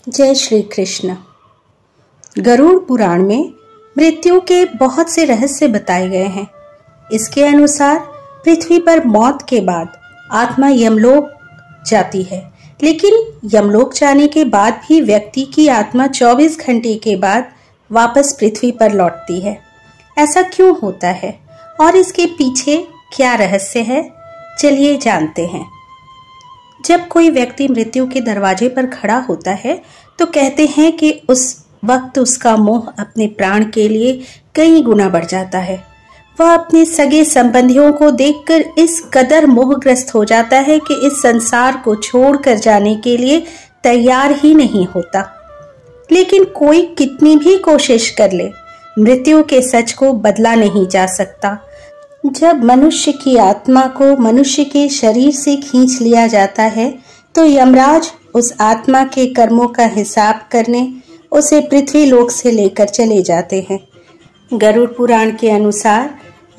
जय श्री कृष्ण। गरुड़ पुराण में मृत्यु के बहुत से रहस्य बताए गए हैं। इसके अनुसार पृथ्वी पर मौत के बाद आत्मा यमलोक जाती है, लेकिन यमलोक जाने के बाद भी व्यक्ति की आत्मा 24 घंटे के बाद वापस पृथ्वी पर लौटती है। ऐसा क्यों होता है और इसके पीछे क्या रहस्य है, चलिए जानते हैं। जब कोई व्यक्ति मृत्यु के दरवाजे पर खड़ा होता है तो कहते हैं कि उस वक्त उसका मोह अपने प्राण के लिए कई गुना बढ़ जाता है। वह अपने सगे संबंधियों को देखकर इस कदर मोहग्रस्त हो जाता है कि इस संसार को छोड़कर जाने के लिए तैयार ही नहीं होता। लेकिन कोई कितनी भी कोशिश कर ले, मृत्यु के सच को बदला नहीं जा सकता। जब मनुष्य की आत्मा को मनुष्य के शरीर से खींच लिया जाता है तो यमराज उस आत्मा के कर्मों का हिसाब करने उसे पृथ्वी लोक से लेकर चले जाते हैं। गरुड़ पुराण के अनुसार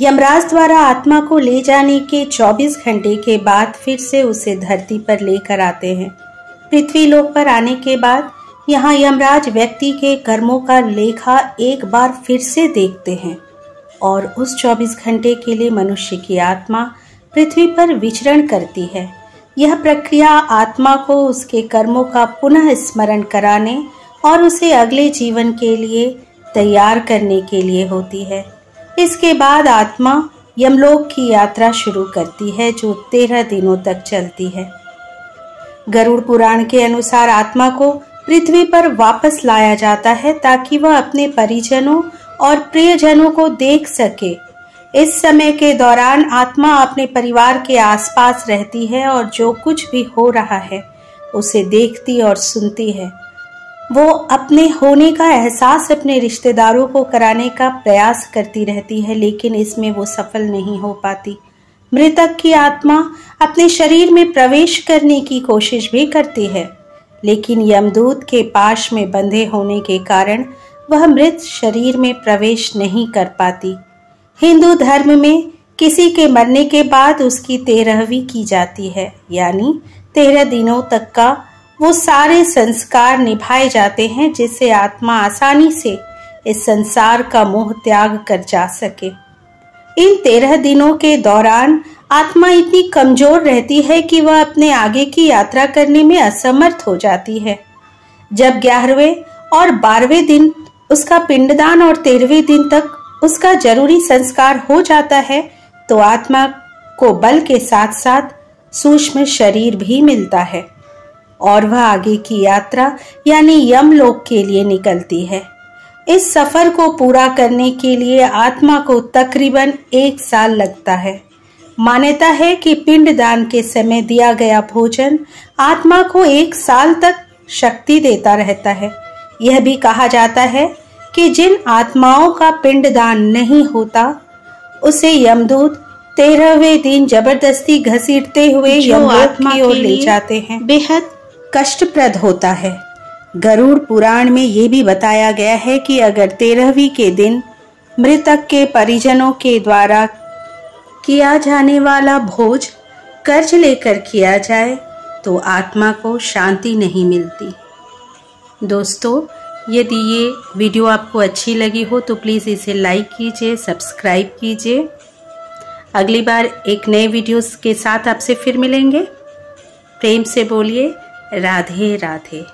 यमराज द्वारा आत्मा को ले जाने के 24 घंटे के बाद फिर से उसे धरती पर लेकर आते हैं। पृथ्वी लोक पर आने के बाद यहाँ यमराज व्यक्ति के कर्मों का लेखा एक बार फिर से देखते हैं और उस 24 घंटे के लिए मनुष्य की आत्मा पृथ्वी पर विचरण करती है। यह प्रक्रिया आत्मा को उसके कर्मों का पुनः स्मरण कराने और उसे अगले जीवन के लिए तैयार करने के लिए होती है। इसके बाद आत्मा यमलोक की यात्रा शुरू करती है, जो 13 दिनों तक चलती है। गरुड़ पुराण के अनुसार आत्मा को पृथ्वी पर वापस लाया जाता है ताकि वह अपने परिजनों और प्रियजनों को देख सके। इस समय के दौरान आत्मा अपने परिवार के आसपास रहती है और जो कुछ भी हो रहा है उसे देखती और सुनती है। वो अपने होने का एहसास अपने रिश्तेदारों को कराने का प्रयास करती रहती है, लेकिन इसमें वो सफल नहीं हो पाती। मृतक की आत्मा अपने शरीर में प्रवेश करने की कोशिश भी करती है, लेकिन यमदूत के पाश में बंधे होने के कारण वह मृत शरीर में प्रवेश नहीं कर पाती। हिंदू धर्म में किसी के मरने के बाद उसकी 13वीं की जाती है, यानी 13 दिनों तक का वो सारे संस्कार निभाए जाते हैं, जिससे आत्मा आसानी से इस संसार का मोह त्याग कर जा सके। इन 13 दिनों के दौरान आत्मा इतनी कमजोर रहती है कि वह अपने आगे की यात्रा करने में असमर्थ हो जाती है। जब 11वें और 12वें दिन उसका पिंडदान और 13वें दिन तक उसका जरूरी संस्कार हो जाता है तो आत्मा को बल के साथ साथ सूक्ष्म शरीर भी मिलता है और वह आगे की यात्रा यानी यमलोक के लिए निकलती है। इस सफर को पूरा करने के लिए आत्मा को तकरीबन 1 साल लगता है। मान्यता है कि पिंडदान के समय दिया गया भोजन आत्मा को 1 साल तक शक्ति देता रहता है। यह भी कहा जाता है कि जिन आत्माओं का पिंडदान नहीं होता उसे यमदूत 13वें दिन जबरदस्ती घसीटते हुए यमलोक की ओर ले जाते हैं। बेहद कष्टप्रद होता है। गरुड़ पुराण में ये भी बताया गया है कि अगर 13वीं के दिन मृतक के परिजनों के द्वारा किया जाने वाला भोज कर्ज लेकर किया जाए तो आत्मा को शांति नहीं मिलती। दोस्तों, यदि ये वीडियो आपको अच्छी लगी हो तो प्लीज़ इसे लाइक कीजिए, सब्सक्राइब कीजिए। अगली बार एक नए वीडियोस के साथ आपसे फिर मिलेंगे। प्रेम से बोलिए राधे राधे।